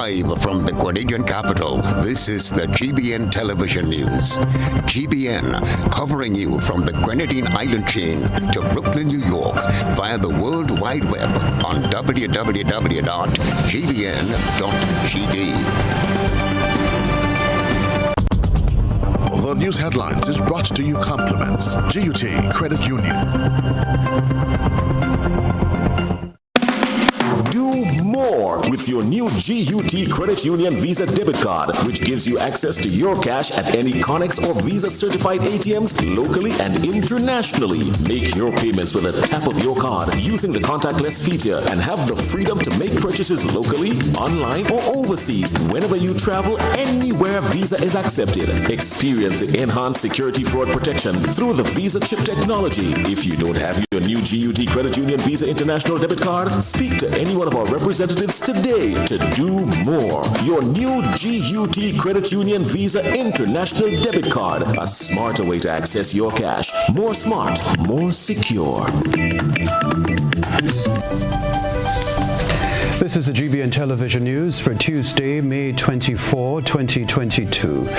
Live from the Grenadian capital, this is the GBN television news. GBN, covering you from the Grenadine Island chain to Brooklyn, New York, via the World Wide Web on www.gbn.gd. The news headlines is brought to you compliments GUT Credit Union. Do more with your new GUT Credit Union Visa debit card, which gives you access to your cash at any Connex or Visa certified ATMs locally and internationally. Make your payments with a tap of your card using the contactless feature and have the freedom to make purchases locally, online, or overseas whenever you travel anywhere Visa is accepted. Experience the enhanced security fraud protection through the Visa chip technology. If you don't have your new GUT Credit Union Visa International debit card, speak to any one of our representatives today to do more. Your new GUT Credit Union Visa International debit card, a smarter way to access your cash. More smart, more secure. This is the GBN television news for Tuesday, May 24, 2022.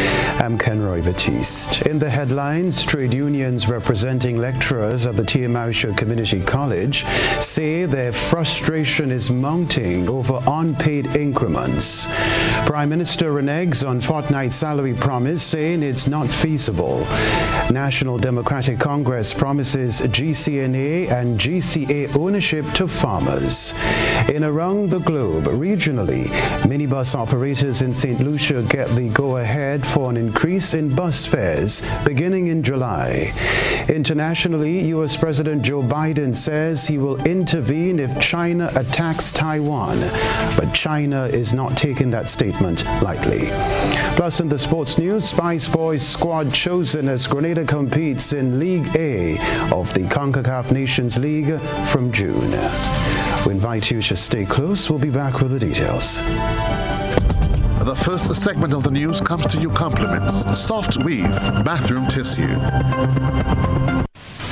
I'm Kenroy, Baptiste. In the headlines, trade unions representing lecturers at the TMI Community College say their frustration is mounting over unpaid increments. Prime Minister reneges on fortnight salary promise, saying it's not feasible. National Democratic Congress promises GCNA and GCA ownership to farmers. In around the globe, regionally, minibus operators in St. Lucia get the go-ahead for an increase in bus fares beginning in July. Internationally, U.S. President Joe Biden says he will intervene if China attacks Taiwan, but China is not taking that statement lightly. Plus, in the sports news, Spice Boys squad chosen as Grenada competes in League A of the CONCACAF Nations League from June. We invite you to stay close. We'll be back with the details. The first segment of the news comes to you compliments Soft Weave Bathroom Tissue.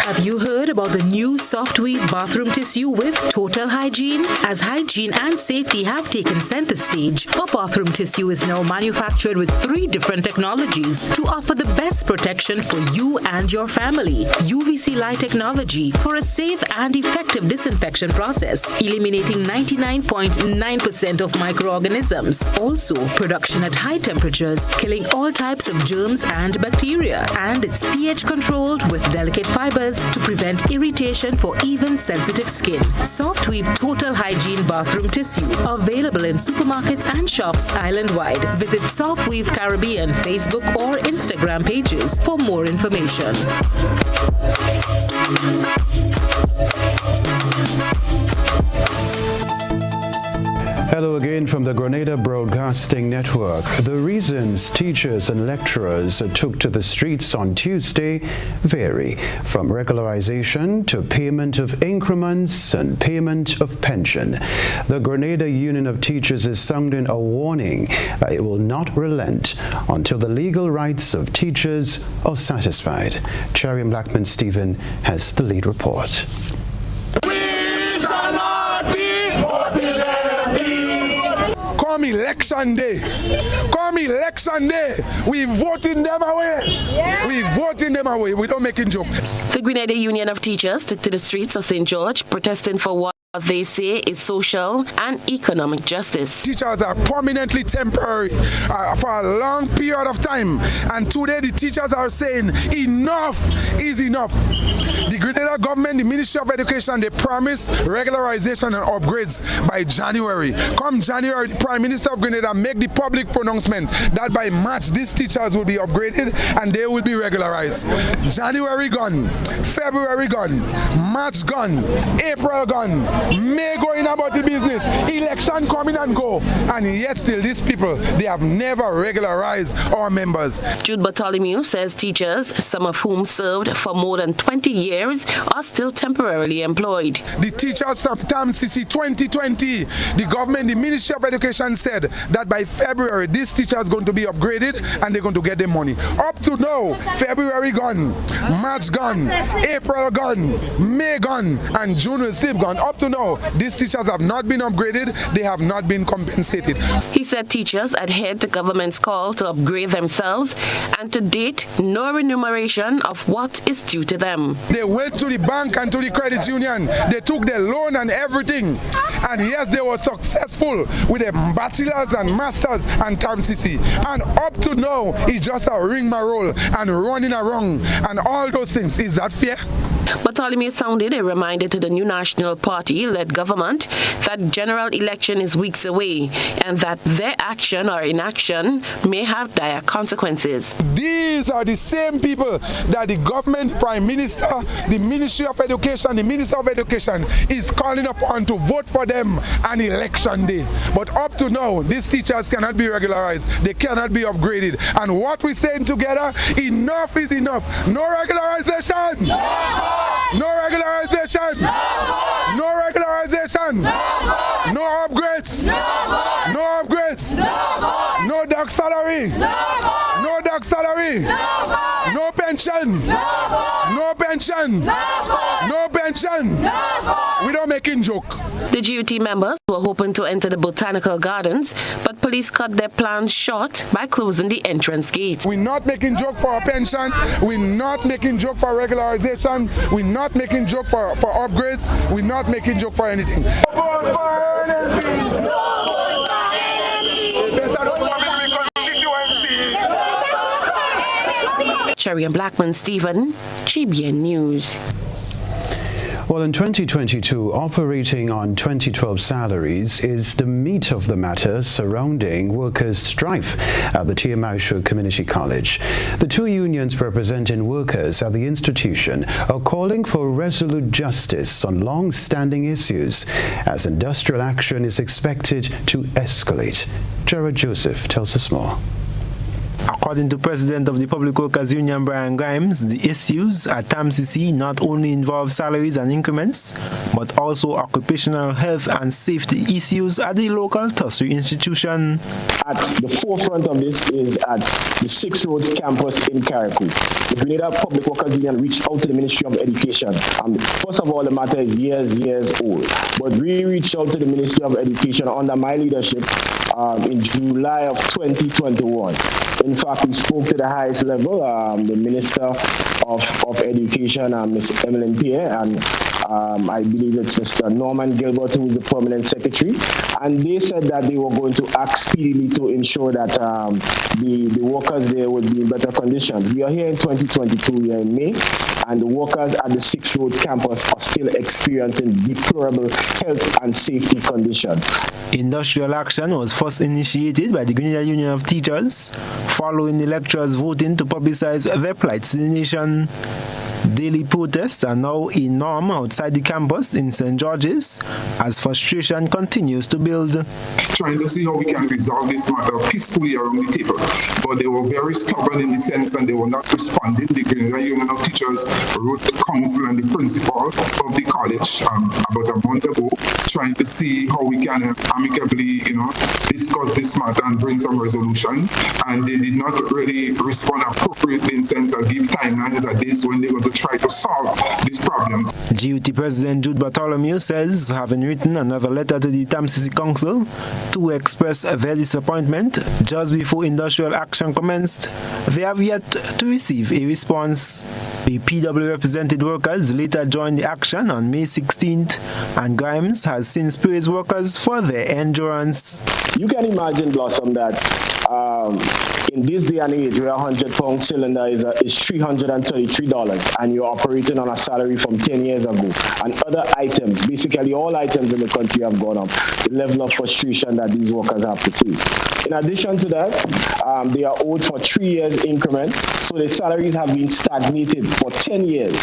Have you heard about the new Soft Weave bathroom tissue with total hygiene? As hygiene and safety have taken center stage, our bathroom tissue is now manufactured with 3 different technologies to offer the best protection for you and your family. UVC light technology for a safe and effective disinfection process, eliminating 99.9% of microorganisms. Also, production at high temperatures, killing all types of germs and bacteria. And it's pH controlled with delicate fibers to prevent irritation for even sensitive skin. Soft Weave Total Hygiene Bathroom Tissue, available in supermarkets and shops island-wide. Visit Soft Weave Caribbean Facebook or Instagram pages for more information. Hello again from the Grenada Broadcasting Network. The reasons teachers and lecturers took to the streets on Tuesday vary, from regularization to payment of increments and payment of pension. The Grenada Union of Teachers is sounding a warning that it will not relent until the legal rights of teachers are satisfied. Cherry Blackman Stephen has the lead report. Come election day. Come election day. We voting them away. Yeah. We voting them away. We don't make a joke. The Grenada Union of Teachers took to the streets of St. George protesting for what they say is social and economic justice. Teachers are permanently temporary for a long period of time, and today the teachers are saying enough is enough. The Grenada government, the Ministry of Education, they promise regularization and upgrades by January. Come January, the Prime Minister of Grenada make the public pronouncement that by March these teachers will be upgraded and they will be regularized. January gone, February gone, March gone, April gone, May going about the business, election coming and go, and yet still these people, they have never regularized our members. Jude Bartholomew says teachers, some of whom served for more than 20 years, are still temporarily employed. The teachers sometimes CC 2020, the government, the Ministry of Education said that by February these teachers are going to be upgraded and they're going to get their money. Up to now, February gone, March gone, April gone, May gone, and June will still gone. Up to now, these teachers have not been upgraded, they have not been compensated. He said teachers adhered to government's call to upgrade themselves, and to date, no remuneration of what is due to them. They went to the bank and to the credit union. They took their loan and everything. And yes, they were successful with their bachelors and masters and TAMCC. And up to now, it's just a ring my roll and running around and all those things. Is that fair? Bartholomew sounded a reminder to the new National Party-led government that general election is weeks away and that their action or inaction may have dire consequences. These are the same people that the government, Prime Minister, the Ministry of Education, the Minister of Education is calling upon to vote for them on election day. But up to now, these teachers cannot be regularized. They cannot be upgraded. And what we're saying together, enough is enough. No regularization! No regularization! No regularization! No upgrades! No upgrades! No dark salary! No dark salary! No pension! No pension! No pension! We don't making joke. The GUT members were hoping to enter the botanical gardens, but police cut their plans short by closing the entrance gate. We're not making joke for a pension. We're not making joke for regularization. We're not making joke for upgrades. We're not making joke for anything. Cherry and Blackman Stephen, GBN News. Well, in 2022, operating on 2012 salaries is the meat of the matter surrounding workers' strife at the TMI Community College. The two unions representing workers at the institution are calling for resolute justice on long-standing issues as industrial action is expected to escalate. Jared Joseph tells us more. According to President of the Public Workers Union, Brian Grimes, the issues at TAMCC not only involve salaries and increments, but also occupational health and safety issues at the local tertiary institution. At the forefront of this is at the 6 Roads campus in Carriacou. The Grenada Public Workers Union reached out to the Ministry of Education. First of all, the matter is years old, but we reached out to the Ministry of Education under my leadership in July of 2021. In fact, we spoke to the highest level, the Minister of Education, Ms. Emmeline Pierre, and I believe it's Mr. Norman Gilbert, who is the permanent secretary. And they said that they were going to act speedily to ensure that the workers there would be in better conditions. We are here in 2022, we are in May, and the workers at the 6 Road campus are still experiencing deplorable health and safety conditions. Industrial action was first initiated by the Grenada Union of Teachers, following the lecturers voting to publicize their plight to the nation. Daily protests are now a norm outside the campus in St. George's as frustration continues to build. Trying to see how we can resolve this matter peacefully around the table. But they were very stubborn in the sense that they were not responding. The Grenada Union of Teachers wrote to the council and the principal of the college about a month ago, trying to see how we can amicably, discuss this matter and bring some resolution. And they did not really respond appropriately in the sense of give timelines that this when they were to try to solve these problems. GUT President Jude Bartholomew says, having written another letter to the TAMCC Council to express their disappointment just before industrial action commenced, they have yet to receive a response. The PW represented workers later joined the action on May 16th, and Grimes has since praised workers for their endurance. You can imagine, Blossom, that in this day and age where a 100-pound cylinder is $333 and you're operating on a salary from 10 years ago, and other items, basically all items in the country have gone up, the level of frustration that these workers have to face. In addition to that, they are owed for 3 years increments, so their salaries have been stagnated for 10 years,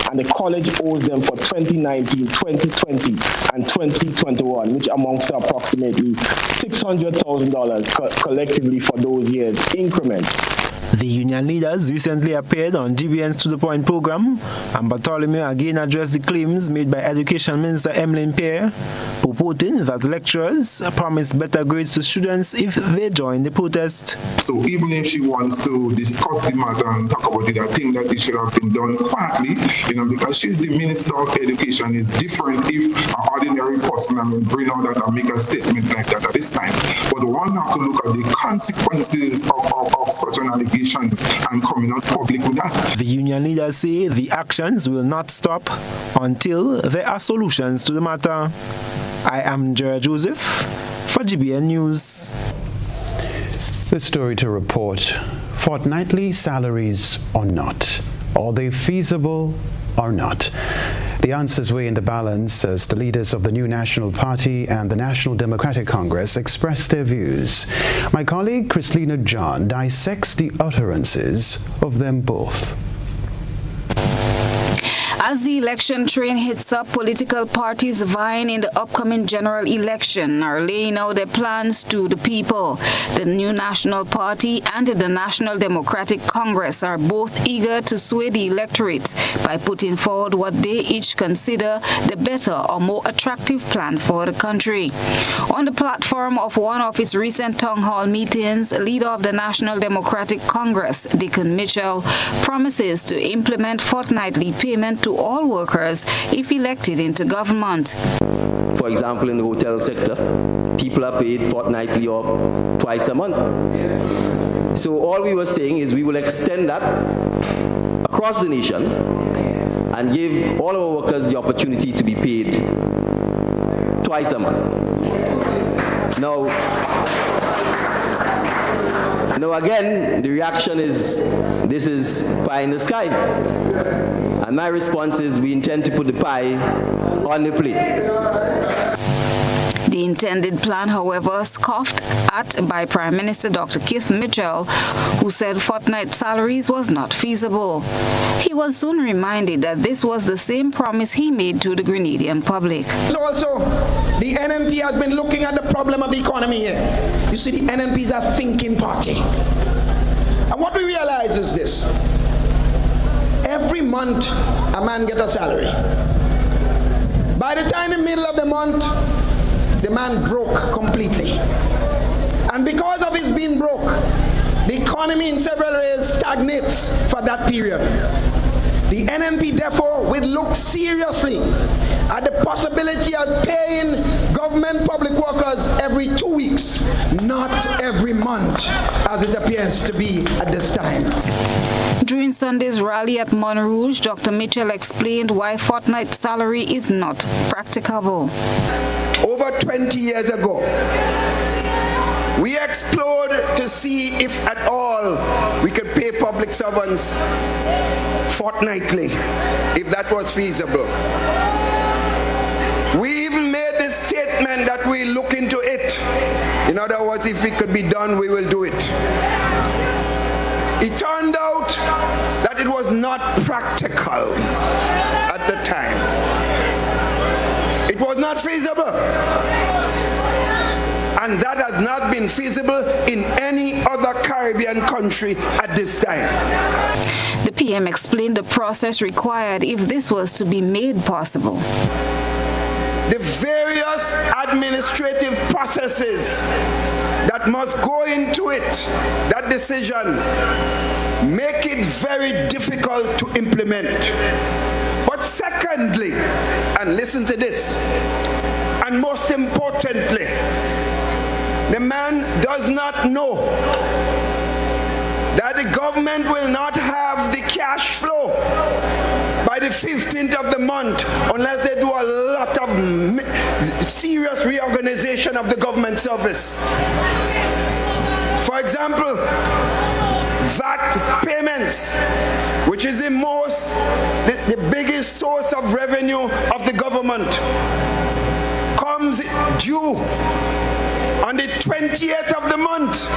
and the college owes them for 2019, 2020, and 2021, which amounts to approximately $600,000 collectively for those years increments. The union leaders recently appeared on GBN's To The Point program, and Bartholomew again addressed the claims made by Education Minister Emmeline Pierre, purporting that lecturers promise better grades to students if they join the protest. So even if she wants to discuss the matter and talk about it, I think that it should have been done quietly, because she's the Minister of Education. It's different if an ordinary person bring out that and make a statement like that at this time. But one have to look at the consequences of such an allegation and coming out public with that. The union leaders say the actions will not stop until there are solutions to the matter. I am Gerard Joseph for GBN News. The story to report: fortnightly salaries or not? Are they feasible or not? The answers weigh in the balance as the leaders of the New National Party and the National Democratic Congress express their views. My colleague Christina John dissects the utterances of them both. As the election train hits up, political parties vying in the upcoming general election are laying out their plans to the people. The New National Party and the National Democratic Congress are both eager to sway the electorate by putting forward what they each consider the better or more attractive plan for the country. On the platform of one of its recent town hall meetings, leader of the National Democratic Congress, Dickon Mitchell, promises to implement fortnightly payment to all workers if elected into government. For example, in the hotel sector, people are paid fortnightly or twice a month. So all we were saying is we will extend that across the nation and give all our workers the opportunity to be paid twice a month. Now again, the reaction is, this is pie in the sky. And my response is, we intend to put the pie on the plate. The intended plan, however, scoffed at by Prime Minister Dr. Keith Mitchell, who said fortnight salaries was not feasible. He was soon reminded that this was the same promise he made to the Grenadian public. Also, the NNP has been looking at the problem of the economy here. You see, the NNP is a thinking party. And what we realize is this. Every month, a man gets a salary. By the time in the middle of the month, the man broke completely. And because of his being broke, the economy in several ways stagnates for that period. The NNP, therefore, will look seriously at the possibility of paying government public workers every 2 weeks, not every month, as it appears to be at this time. During Sunday's rally at Montrouge, Dr. Mitchell explained why fortnight salary is not practicable. Over 20 years ago, we explored to see if at all we could pay public servants fortnightly, if that was feasible. We even made the statement that we look into it. In other words, if it could be done, we will do it. It turned out that it was not practical at the time. It was not feasible. And that has not been feasible in any other Caribbean country at this time. The PM explained the process required if this was to be made possible. The various administrative processes that must go into it, that decision, make it very difficult to implement. But secondly, and listen to this, and most importantly, the man does not know that the government will not have the cash flow by the 15th of the month unless they do a lot of serious reorganization of the government service. For example, VAT payments, which is the biggest source of revenue of the government, comes due on the 28th of the month.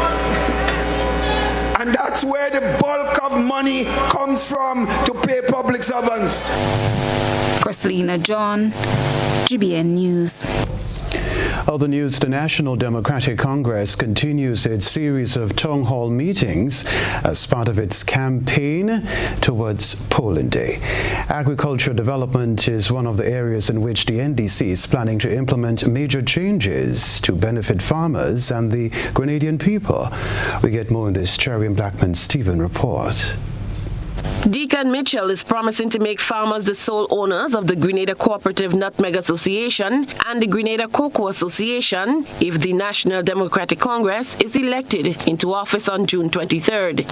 And that's where the bulk of money comes from to pay public servants. Christina John, GBN News. Other news, the National Democratic Congress continues its series of town hall meetings as part of its campaign towards Polling Day. Agriculture development is one of the areas in which the NDC is planning to implement major changes to benefit farmers and the Grenadian people. We get more in this Cherry and Blackman-Stephen report. Deacon Mitchell is promising to make farmers the sole owners of the Grenada Cooperative Nutmeg Association and the Grenada Cocoa Association if the National Democratic Congress is elected into office on June 23rd.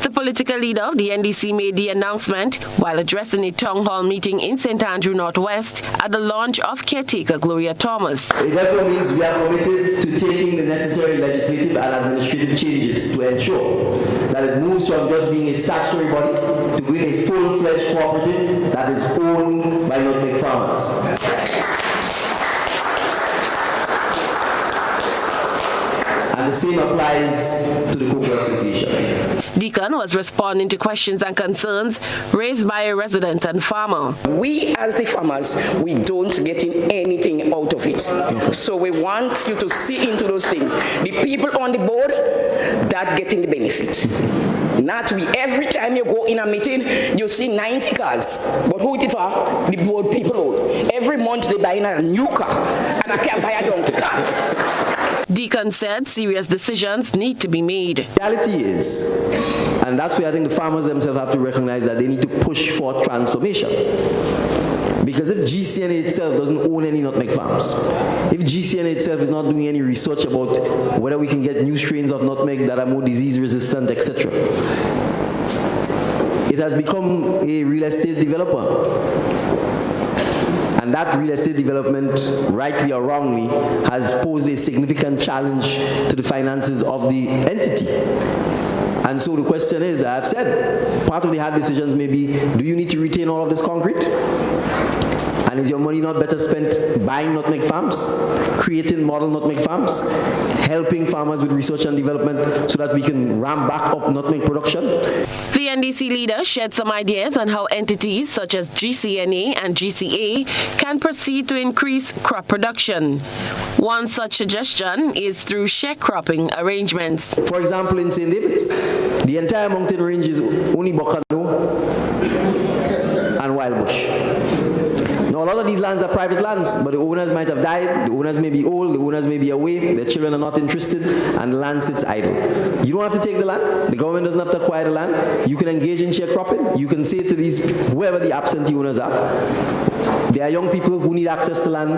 The political leader of the NDC made the announcement while addressing a town hall meeting in St. Andrew Northwest at the launch of caretaker Gloria Thomas. It therefore means we are committed to taking the necessary legislative and administrative changes to ensure that it moves from just being a statutory body to being a full-fledged cooperative that is owned by nutmeg farmers. And the same applies to the Cocoa Association. Deacon was responding to questions and concerns raised by a resident and farmer. We as the farmers, we don't get anything out of it. So we want you to see into those things. The people on the board that getting the benefit. Not we. Every time you go in a meeting, you see 90 cars. But who it for? The board people own. Every month they buy a new car. And I can't buy a donkey car. Deacon said serious decisions need to be made. Reality is, and that's where I think the farmers themselves have to recognize that they need to push for transformation. Because if GCNA itself doesn't own any nutmeg farms, if GCNA itself is not doing any research about whether we can get new strains of nutmeg that are more disease resistant, etc., it has become a real estate developer. And that real estate development, rightly or wrongly, has posed a significant challenge to the finances of the entity. And so the question is, I've said, part of the hard decisions may be, do you need to retain all of this concrete? And is your money not better spent buying nutmeg farms, creating model nutmeg farms, helping farmers with research and development so that we can ramp back up nutmeg production? The NDC leader shared some ideas on how entities such as GCNA and GCA can proceed to increase crop production. One such suggestion is through sharecropping arrangements. For example, in St. David's, the entire mountain range is only Bocano and Wild Bush. Now, a lot of these lands are private lands, but the owners might have died, the owners may be old, the owners may be away, their children are not interested, and the land sits idle. You don't have to take the land. The government doesn't have to acquire the land. You can engage in sharecropping. You can say to these, whoever the absentee owners are, there are young people who need access to land.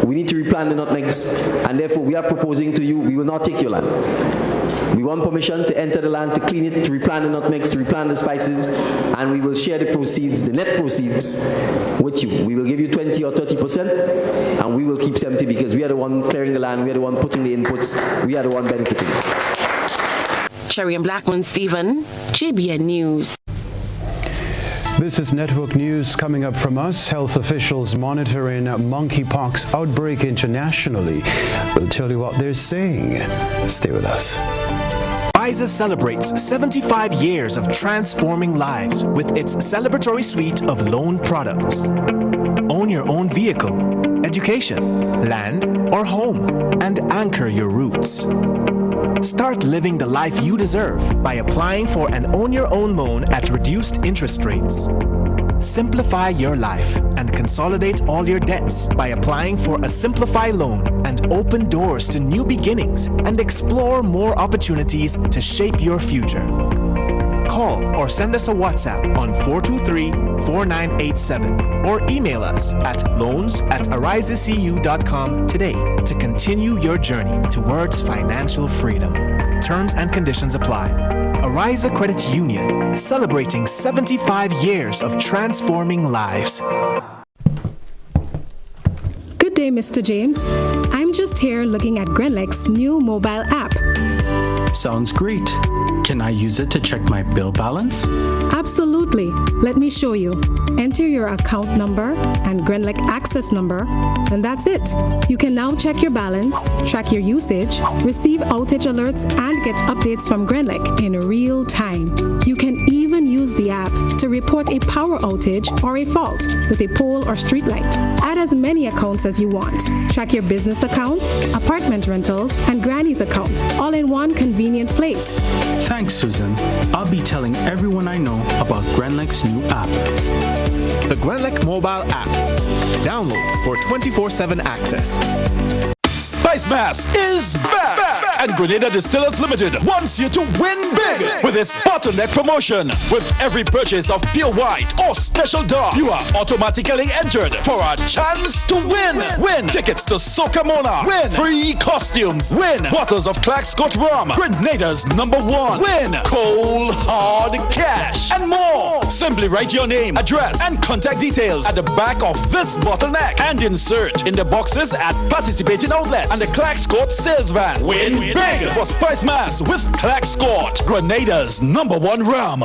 We need to replant the nutmegs, and therefore we are proposing to you, we will not take your land. We want permission to enter the land, to clean it, to replant the nutmegs, to replant the spices, and we will share the proceeds, the net proceeds, with you. We will give you 20 or 30%, and we will keep 70 because we are the one clearing the land, we are the one putting the inputs, we are the one benefiting. Cherry and Blackman-Stephen, GBN News. This is Network News coming up from us. Health officials monitoring monkeypox outbreak internationally. We'll tell you what they're saying. Stay with us. Pfizer celebrates 75 years of transforming lives with its celebratory suite of loan products. Own your own vehicle, education, land, or home, and anchor your roots. Start living the life you deserve by applying for an Own Your Own loan at reduced interest rates. Simplify your life and consolidate all your debts by applying for a Simplify loan and open doors to new beginnings and explore more opportunities to shape your future. Call or send us a WhatsApp on 423-4987 or email us at loans@arisecu.com today to continue your journey towards financial freedom. Terms and conditions apply. Ariza Credit Union, celebrating 75 years of transforming lives. Good day, Mr. James. I'm just here looking at Grenlec's new mobile app. Sounds great. Can I use it to check my bill balance? Absolutely. Let me show you. Enter your account number and Grenlec access number, and that's it. You can now check your balance, track your usage, receive outage alerts, and get updates from Grenlec in real time. You can even use use the app to report a power outage or a fault with a pole or street light. Add as many accounts as you want. Track your business account, apartment rentals, and Granny's account, all in one convenient place. Thanks, Susan. I'll be telling everyone I know about Grenlec's new app. The Grenlec mobile app. Download for 24/7 access. Spice Mass is back! And Grenada Distillers Limited wants you to win big with its bottleneck promotion. With every purchase of pure white or special dark, you are automatically entered for a chance to win. Win tickets to Soca Mona. Win free costumes. Win bottles of Clark Scott Rum. Grenada's #1. Win cold hard cash and more. Simply write your name, address, and contact details at the back of this bottleneck and insert in the boxes at participating outlets and the Clark Scott sales van. Win big for Spice Mass with Clark Scott, Grenada's #1 rum.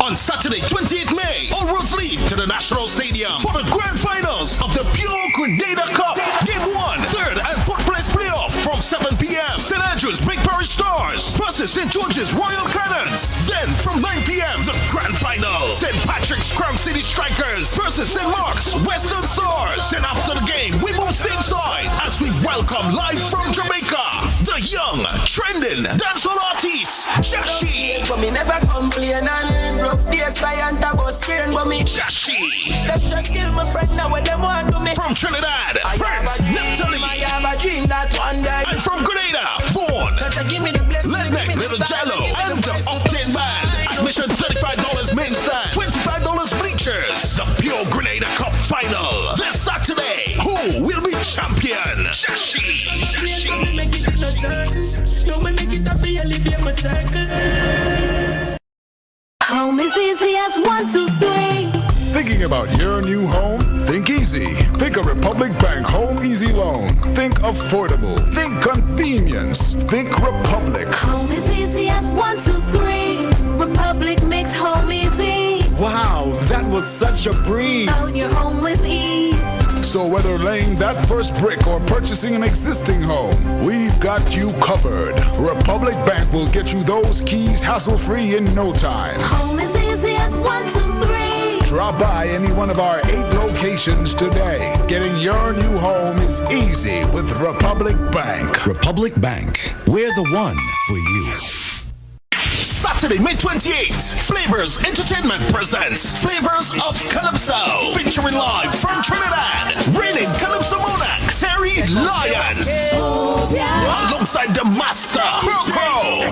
On Saturday, 28th May, all roads lead to the National Stadium for the grand finals of the Pure Grenada Cup. Game 1, 3rd and 4th place playoff from 7 p.m. St. Andrews Big Parish Stars versus St. George's Royal Cannons. Then from 9 p.m. the grand final, St. Patrick's Crown City Strikers versus St. Mark's Western Stars. And after the game, we move stateside as we welcome live from Jamaica, the young, trending dancehall artist, Jashi. But me never complain and rough days I and a bus train with me. Jashi. Them just kill my friend now what them want to me. From Trinidad, Prince Neptali. I have a dream that one day. And from Grenada, Vaughn, Ledneck, Little Jallo, and the Octane Band. Admission $35 main stand, $25 bleachers. The Pure Grenada Cup final this Saturday. Who will be champion? Jashi. Home is easy as 1, 2, 3. Thinking about your new home? Think easy. Think of Republic Bank Home Easy Loan. Think affordable. Think convenience. Think Republic. Home is easy as 1, 2, 3. Republic makes home easy. Wow, that was such a breeze. Own your home with ease. So whether laying that first brick or purchasing an existing home, we've got you covered. Republic Bank will get you those keys hassle-free in no time. Home is easy as 1, 2, 3. Drop by any one of our 8 locations today. Getting your new home is easy with Republic Bank. Republic Bank, we're the one for you. Saturday, May 28th, Flavors Entertainment presents Flavors of Calypso, featuring live from Trinidad, reigning Calypso monarch, Terry Lyons, alongside the master, Crow.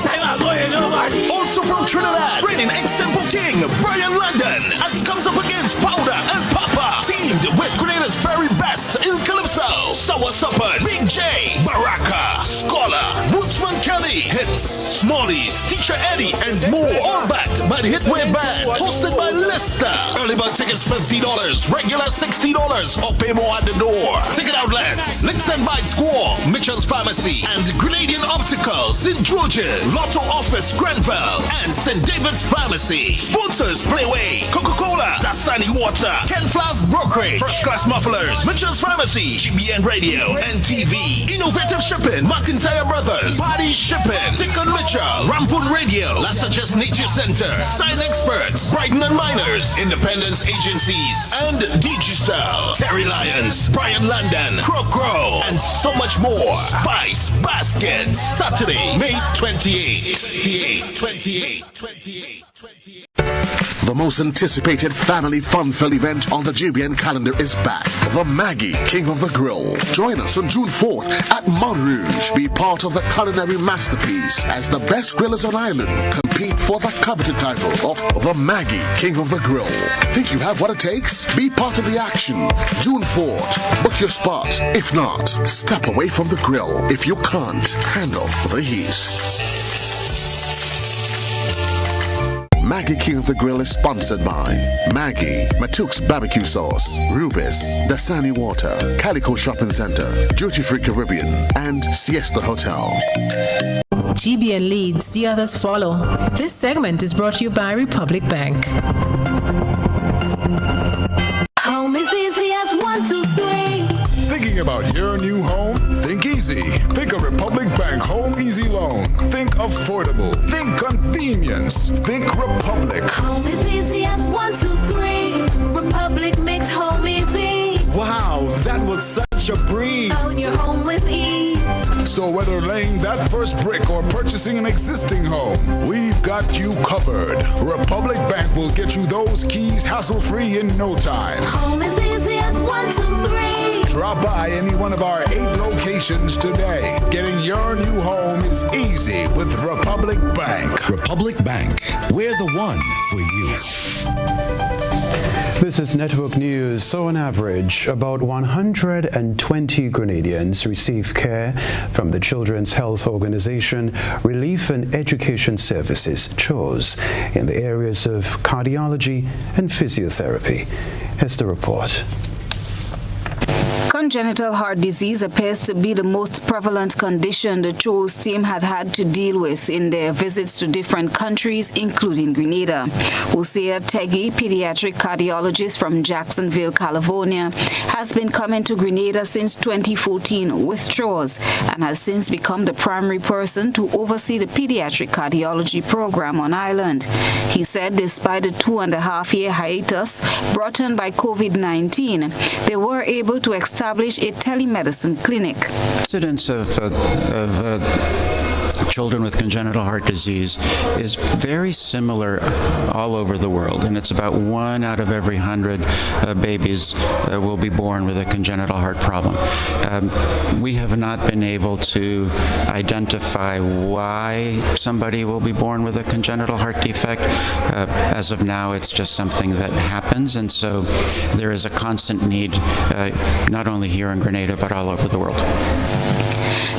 Also from Trinidad, reigning extempo king, Brian London, as he comes up against Powder and Papa, teamed with Grenada's very best in Calypso, Sour Supper, Big J, Baraka, Scholar, Woodsman Kelly, Hits, Smallies, Teacher Eddie, and more, all backed by the Hitway Band, hosted by Lister. Early bird tickets $50, regular $60, or pay more at the door. Ticket outlets, Licks and Bite Squaw, Mitchell's Pharmacy, and Grenadian Optical, St. George's, Lotto Office, Grenville, and St. David's Pharmacy. Sponsors, Playway, Coca-Cola, Dasani Water, Ken Flav Brokerage, First Class Mufflers, Mitchell's Pharmacy, GBN Radio and TV, Innovative Shipping, McIntyre Brothers, Party Shipping, Dick and Mitchell, Rampon Radio, La Suggest Nature Center, Sign Experts, Brighton and Miners, Independence Agencies, and Digicel, Terry Lyons, Brian London, Crow, and so much more. Spice Basket, Saturday, May 28th. 28. The most anticipated family fun-filled event on the GBN calendar is back. The Maggie King of the Grill. Join us on June 4th at Mount Rouge. Be part of the culinary masterpiece as the best grillers on island compete for the coveted title of the Maggie King of the Grill. Think you have what it takes? Be part of the action. June 4th. Book your spot. If not, step away from the grill if you can't handle the heat. Maggie King of the Grill is sponsored by Maggie, Matuk's Barbecue Sauce, Rubis, Dasani Water, Calico Shopping Center, Duty Free Caribbean, and Siesta Hotel. GBN leads, the others follow. This segment is brought to you by Republic Bank. Home is easy as 1, 2, 3. Thinking about your new home? Think easy. Think a Republic Bank Home Easy Loan. Think affordable. Think convenience. Think Republic. Home is easy as 1, 2, 3. Republic makes home easy. Wow, that was such a breeze. Own your home with ease. So whether laying that first brick or purchasing an existing home, we've got you covered. Republic Bank will get you those keys hassle-free in no time. Home is easy as 1, 2, 3. Drop by any one of our 8 locations today. Getting your new home is easy with Republic Bank. Republic Bank, we're the one for you. This is Network News. So on average, about 120 Grenadians receive care from the Children's Health Organization Relief and Education Services, CHOS, in the areas of cardiology and physiotherapy. Here's the report. Congenital heart disease appears to be the most prevalent condition the CHOS team had to deal with in their visits to different countries, including Grenada. Hosea Teggy, pediatric cardiologist from Jacksonville, California, has been coming to Grenada since 2014 with CHOS and has since become the primary person to oversee the pediatric cardiology program on island. He said despite the 2.5-year hiatus brought on by COVID-19, they were able to establish a telemedicine clinic. Incidence of children with congenital heart disease is very similar all over the world, and it's about 1 out of every 100 babies will be born with a congenital heart problem. We have not been able to identify why somebody will be born with a congenital heart defect. As of now, it's just something that happens, and so there is a constant need, not only here in Grenada, but all over the world.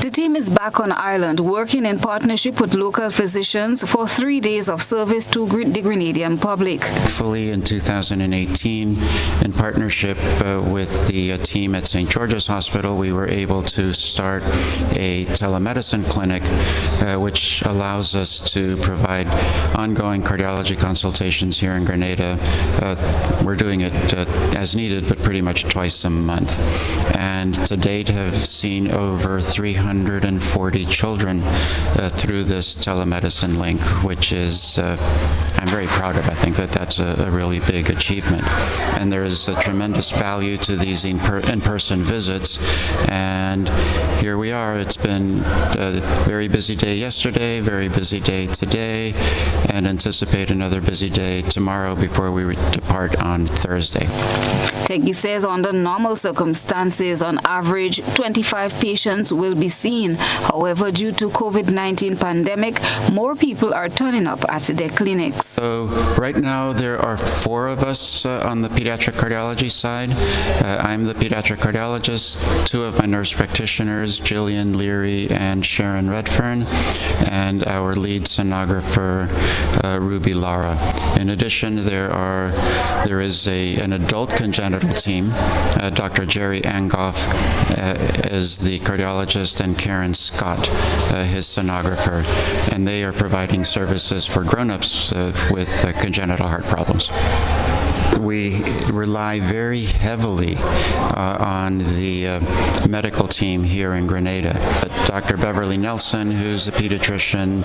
The team is back on island, working in partnership with local physicians for 3 days of service to the Grenadian public. Fully in 2018, in partnership with the team at St. George's Hospital, we were able to start a telemedicine clinic, which allows us to provide ongoing cardiology consultations here in Grenada. We're doing it as needed, but pretty much twice a month. And to date have seen over 340 children through this telemedicine link, which is, I'm very proud of. I think that that's a really big achievement. And there is a tremendous value to these in-person visits. And here we are. It's been a very busy day yesterday, very busy day today, and anticipate another busy day tomorrow before we depart on Thursday. Teggy says under normal circumstances, on average, 25 patients will be seen. However, due to COVID-19 pandemic, more people are turning up at their clinics. So right now there are 4 of us on the pediatric cardiology side. I'm the pediatric cardiologist, 2 of my nurse practitioners, Jillian Leary and Sharon Redfern, and our lead sonographer, Ruby Lara. In addition, there is an adult congenital team. Dr. Jerry Angoff is the cardiologist, and Karen Scott, his sonographer, and they are providing services for grown-ups with congenital heart problems. We rely very heavily on the medical team here in Grenada. Dr. Beverly Nelson, who's a pediatrician,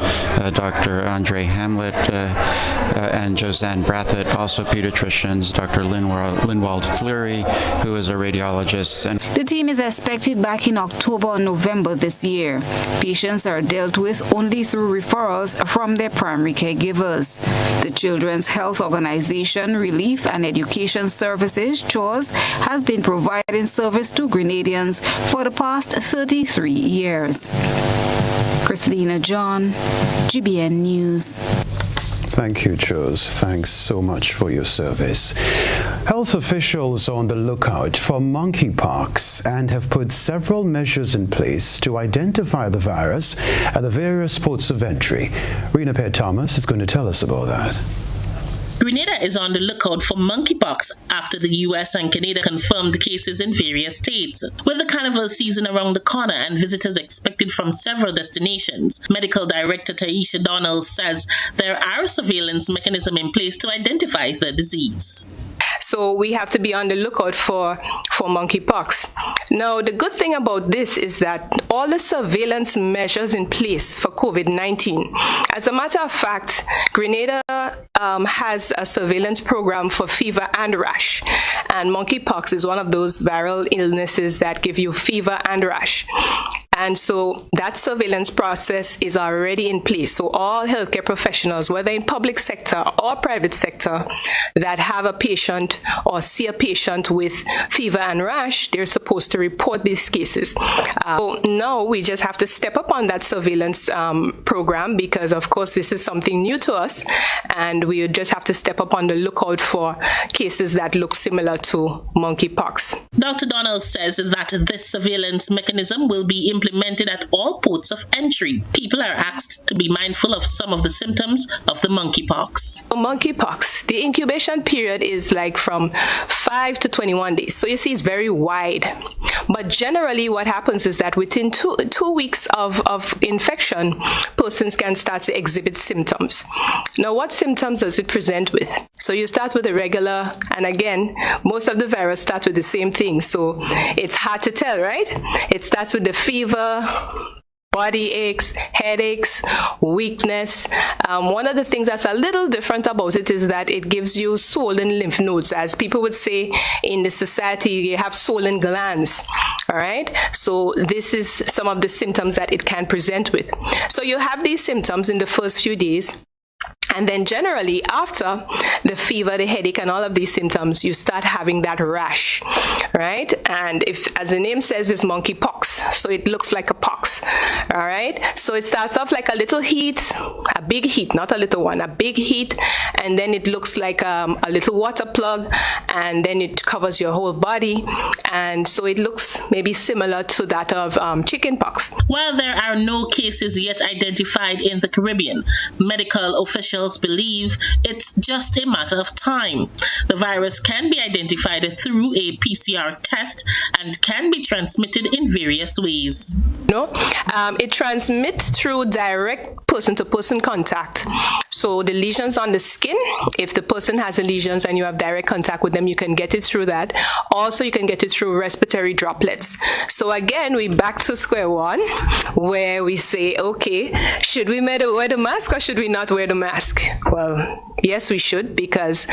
Dr. Andre Hamlet, and Josanne Brathett, also pediatricians, Dr. Linwald Fleury, who is a radiologist. And the team is expected back in October or November this year. Patients are dealt with only through referrals from their primary caregivers. The Children's Health Organization Relief and Education Services, CHOS, has been providing service to Grenadians for the past 33 years. Christina John, GBN News. Thank you, CHOS. Thanks so much for your service. Health officials are on the lookout for monkeypox and have put several measures in place to identify the virus at the various ports of entry. Rena Pear Thomas is going to tell us about that. Grenada is on the lookout for monkeypox after the U.S. and Canada confirmed cases in various states. With the carnival season around the corner and visitors expected from several destinations, Medical Director Taisha Donald says there are a surveillance mechanism in place to identify the disease. So we have to be on the lookout for for monkeypox. Now, the good thing about this is that all the surveillance measures in place for COVID-19, as a matter of fact, Grenada has a surveillance program for fever and rash, and monkeypox is one of those viral illnesses that give you fever and rash. And so that surveillance process is already in place. So all healthcare professionals, whether in public sector or private sector, that have a patient or see a patient with fever and rash, they're supposed to report these cases. So now we just have to step up on that surveillance program, because of course this is something new to us, and we just have to step up on the lookout for cases that look similar to monkeypox. Dr. Donald says that this surveillance mechanism will be implemented at all ports of entry. People are asked to be mindful of some of the symptoms of the monkeypox. Monkeypox, the incubation period is like from 5 to 21 days. So you see, it's very wide. But generally what happens is that within two weeks of infection, persons can start to exhibit symptoms. Now, what symptoms does it present with? So you start with a regular, and again, most of the virus start with the same thing. So it's hard to tell, right? It starts with the fever, body aches, headaches, weakness. One of the things that's a little different about it is that it gives you swollen lymph nodes. As people would say in the society, you have swollen glands. All right. So this is some of the symptoms that it can present with. So you have these symptoms in the first few days. And then generally after the fever, the headache, and all of these symptoms, you start having that rash, right? And if, as the name says, it's monkeypox, so it looks like a pox, all right? So it starts off like a little heat, a big heat, not a little one, a big heat, and then it looks like a little water plug, and then it covers your whole body, and so it looks maybe similar to that of chickenpox. While there are no cases yet identified in the Caribbean, medical officials believe it's just a matter of time. The virus can be identified through a PCR test and can be transmitted in various ways. No, it transmits through direct person-to-person contact. So the lesions on the skin, if the person has the lesions and you have direct contact with them, you can get it through that. Also, you can get it through respiratory droplets. So again, we're back to square one, where we say, okay, should we wear the mask or should we not wear the mask? Well, yes, we should, because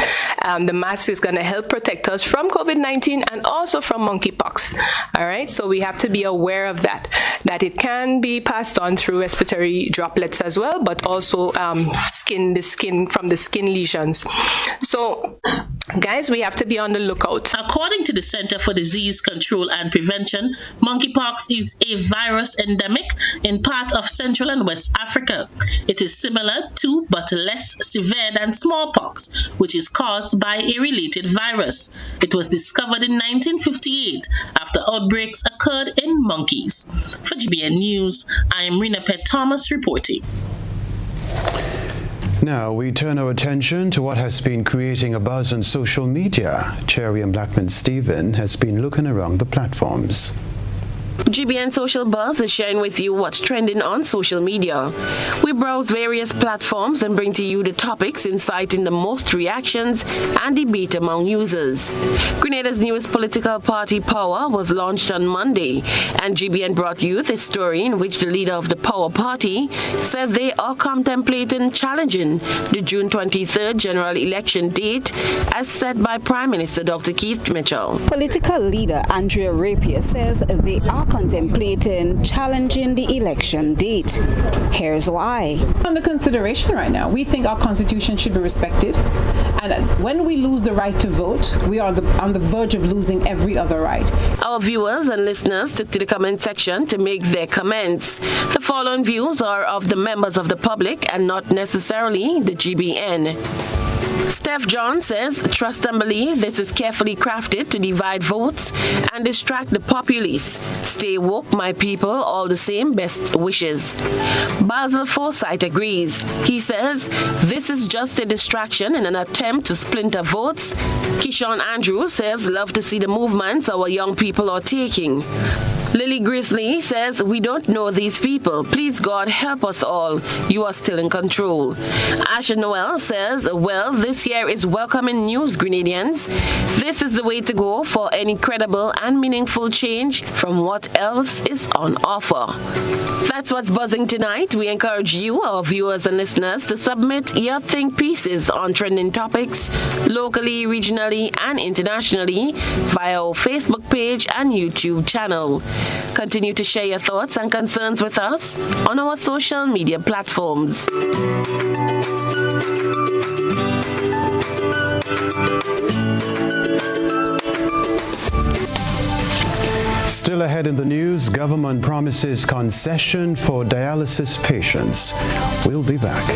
the mask is going to help protect us from COVID-19 and also from monkeypox. All right, so we have to be aware of that it can be passed on through respiratory droplets as well, but also the skin from the skin lesions. So, guys, we have to be on the lookout. According to the Center for Disease Control and Prevention, monkeypox is a virus endemic in part of Central and West Africa. It is similar to but less severe than smallpox, which is caused by a related virus. It was discovered in 1958 after outbreaks occurred in monkeys. For GBN News, I am Rena Pett Thomas reporting. Now we turn our attention to what has been creating a buzz on social media. Cherry and Blackman Stephen has been looking around the platforms. GBN Social Buzz is sharing with you what's trending on social media. We browse various platforms and bring to you the topics inciting the most reactions and debate among users. Grenada's newest political party, Power, was launched on Monday, and GBN brought you the story in which the leader of the Power Party said they are contemplating challenging the June 23rd general election date as set by Prime Minister Dr. Keith Mitchell. Political leader Andrea Rapier says they are contemplating challenging the election date. Here's why. Under consideration right now, we think our constitution should be respected, and when we lose the right to vote, we are on the verge of losing every other right. Our viewers and listeners took to the comment section to make their comments. The following views are of the members of the public and not necessarily the GBN. Steph John says, trust and believe this is carefully crafted to divide votes and distract the populace. Stay woke, my people, all the same, best wishes. Basil Forsyth agrees. He says, this is just a distraction in an attempt to splinter votes. Kishon Andrews says, love to see the movements our young people are taking. Lily Grizzly says, we don't know these people. Please, God, help us all. You are still in control. Asha Noel says, well, this year is welcoming news, Grenadians. This is the way to go for any credible and meaningful change from what else is on offer. That's what's buzzing tonight. We encourage you, our viewers and listeners, to submit your think pieces on trending topics locally, regionally, and internationally via our Facebook page and YouTube channel. Continue to share your thoughts and concerns with us on our social media platforms. Still ahead in the news, government promises concession for dialysis patients. We'll be back.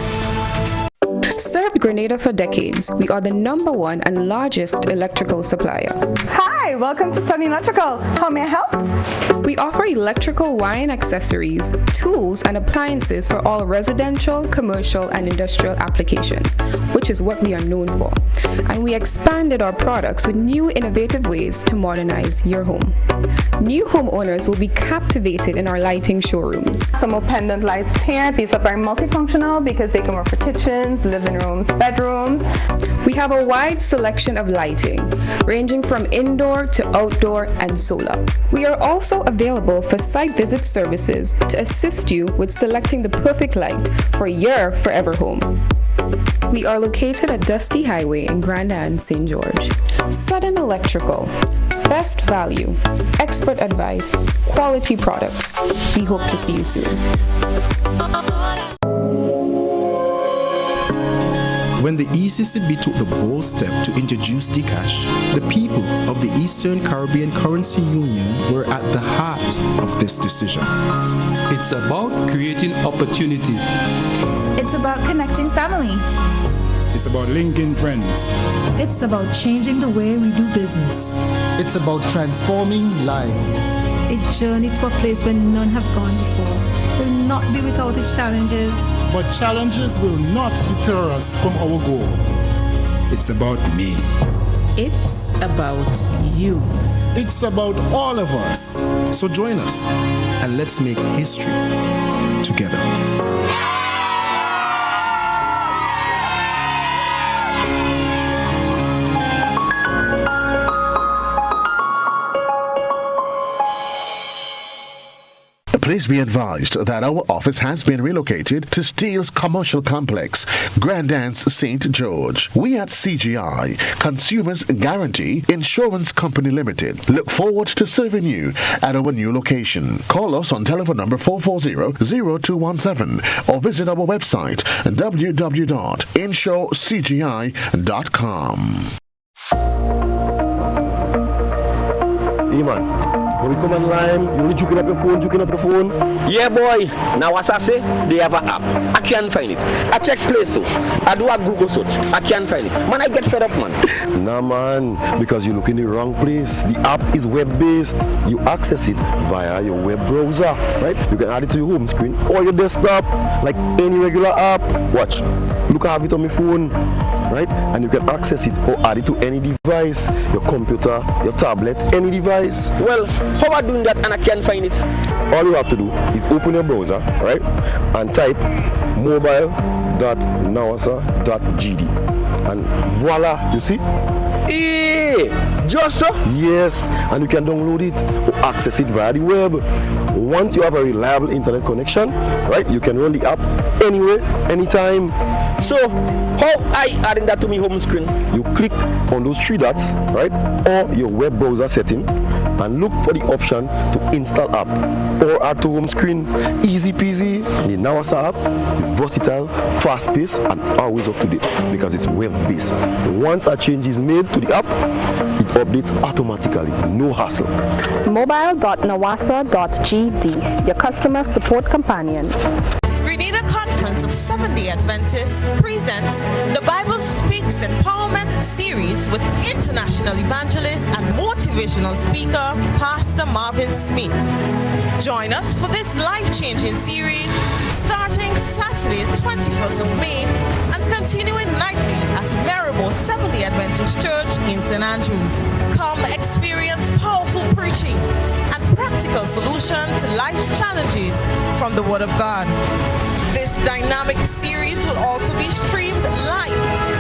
Served Grenada for decades, we are the #1 and largest electrical supplier. Hi, welcome to Sunny Electrical. How may I help? We offer electrical wiring accessories, tools, and appliances for all residential, commercial, and industrial applications, which is what we are known for. And we expanded our products with new innovative ways to modernize your home. New homeowners will be captivated in our lighting showrooms. Some more pendant lights here. These are very multifunctional because they can work for kitchens, living rooms, bedrooms. We have a wide selection of lighting, ranging from indoor to outdoor and solar. We are also available for site visit services to assist you with selecting the perfect light for your forever home. We are located at Dusty Highway in Grand Anse, St. George. Sudden Electrical. Best value, expert advice, quality products. We hope to see you soon. When the ECCB took the bold step to introduce Dcash, the people of the Eastern Caribbean Currency Union were at the heart of this decision. It's about creating opportunities. It's about connecting family. It's about linking friends. It's about changing the way we do business. It's about transforming lives. A journey to a place where none have gone before. Will not be without its challenges. But challenges will not deter us from our goal. It's about me. It's about you. It's about all of us. So join us and let's make history together. Please be advised that our office has been relocated to Steele's Commercial Complex, Grand Anse, St. George. We at CGI, Consumers Guarantee Insurance Company Limited, look forward to serving you at our new location. Call us on telephone number 440-0217 or visit our website www.insurecgi.com. Hey man, when we come online, you only juking up the phone. Yeah boy, now as I say, they have an app. I can't find it. I check Play Store. I do a Google search. I can't find it. Man, I get fed up, man. Nah man, because you look in the wrong place. The app is web-based. You access it via your web browser, right? You can add it to your home screen or your desktop, like any regular app. Watch, look, I have it on my phone, right? And you can access it or add it to any device, your computer, your tablet, any device. Well, how am I doing that and I can't find it? All you have to do is open your browser, right? And type mobile.nawasa.gd. And voila, you see? Hey, just so? Yes, and you can download it or access it via the web. Once you have a reliable internet connection, right, you can run the app anywhere, anytime. So, how I adding that to my home screen? You click on those three dots, right, or your web browser setting, and look for the option to install app or add to home screen. Easy peasy. The Nawasa app is versatile, fast-paced, and always up to date because it's web-based. Once a change is made to the app, it updates automatically, no hassle. Mobile.nawasa.gd, your customer support companion. Grenada Conference of Seventh-day Adventists presents the Bible Speaks Empowerment series with international evangelist and motivational speaker, Pastor Marvin Smith. Join us for this life-changing series starting Saturday, 21st of May and continuing nightly at Maribor Seventh-day Adventist Church in St. Andrews. Come experience powerful preaching and practical solution to life's challenges from the Word of God. This dynamic series will also be streamed live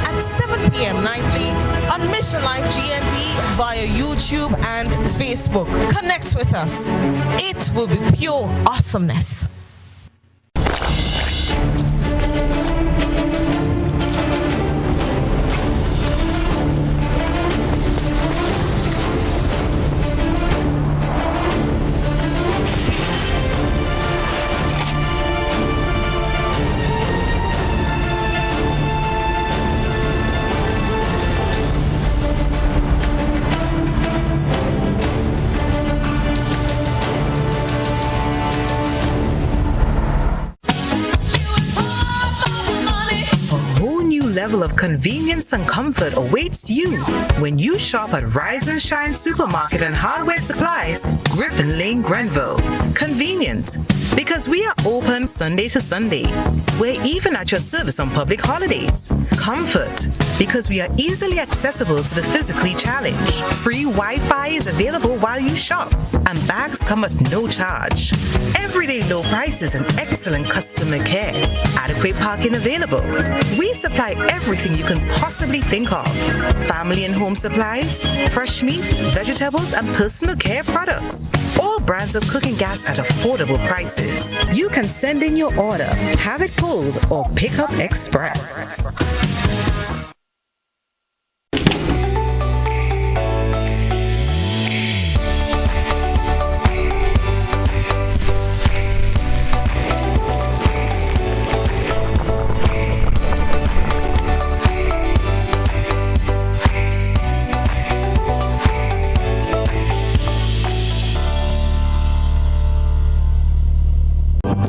at 7 p.m. nightly on Mission Life GND via YouTube and Facebook. Connect with us. It will be pure awesomeness. Level of convenience and comfort awaits you when you shop at Rise and Shine Supermarket and Hardware Supplies, Griffin Lane, Grenville. Convenient, because we are open Sunday to Sunday. We're even at your service on public holidays. Comfort, because we are easily accessible to the physically challenged. Free Wi-Fi is available while you shop, and bags come at no charge. Everyday low prices and excellent customer care. Adequate parking available. We supply everything you can possibly think of. Family and home supplies, fresh meat, vegetables, and personal care products. All brands of cooking gas at affordable prices. You can send in your order, have it pulled, or pick up express.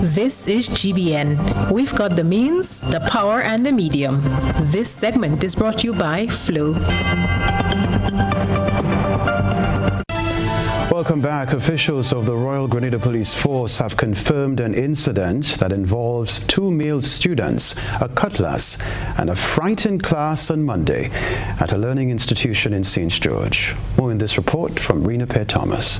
This is GBN. We've got the means, the power, and the medium. This segment is brought to you by Flow. Welcome back. Officials of the Royal Grenada Police Force have confirmed an incident that involves 2 male students, a cutlass, and a frightened class on Monday at a learning institution in St. George. More in this report from Rena Pear Thomas.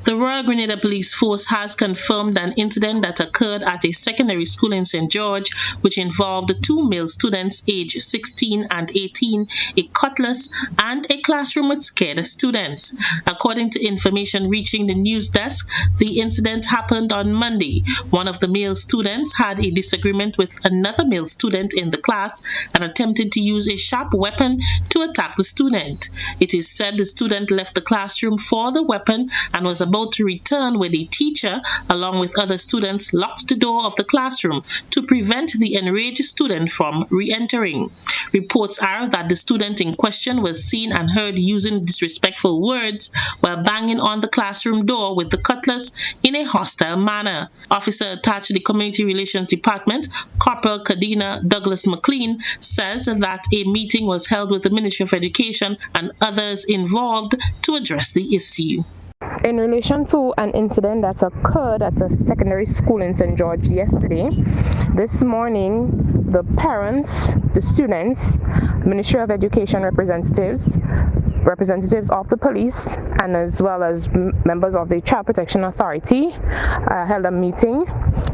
The Royal Grenada Police Force has confirmed an incident that occurred at a secondary school in St. George, which involved 2 male students aged 16 and 18, a cutlass, and a classroom with scared students. According to information reaching the news desk, the incident happened on Monday. One of the male students had a disagreement with another male student in the class and attempted to use a sharp weapon to attack the student. It is said the student left the classroom for the weapon and was about to return when a teacher, along with other students, locked the door of the classroom to prevent the enraged student from re-entering. Reports are that the student in question was seen and heard using disrespectful words while banging on the classroom door with the cutlass in a hostile manner. Officer attached to the Community Relations Department, Corporal Kadena Douglas McLean, says that a meeting was held with the Ministry of Education and others involved to address the issue. In relation to an incident that occurred at a secondary school in St. George yesterday, this morning the parents, the students, Ministry of Education representatives of the police, and as well as members of the Child Protection Authority held a meeting.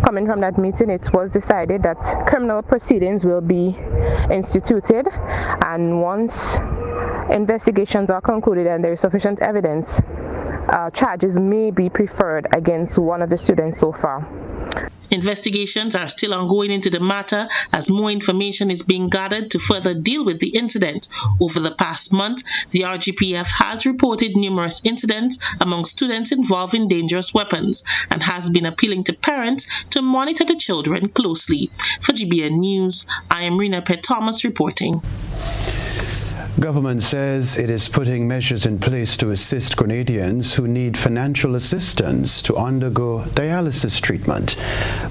Coming from that meeting, it was decided that criminal proceedings will be instituted, and once investigations are concluded and there is sufficient evidence, charges may be preferred against one of the students so far. Investigations are still ongoing into the matter as more information is being gathered to further deal with the incident. Over the past month, the RGPF has reported numerous incidents among students involving dangerous weapons and has been appealing to parents to monitor the children closely. For GBN News, I am Rena Pear Thomas reporting. Government says it is putting measures in place to assist Grenadians who need financial assistance to undergo dialysis treatment.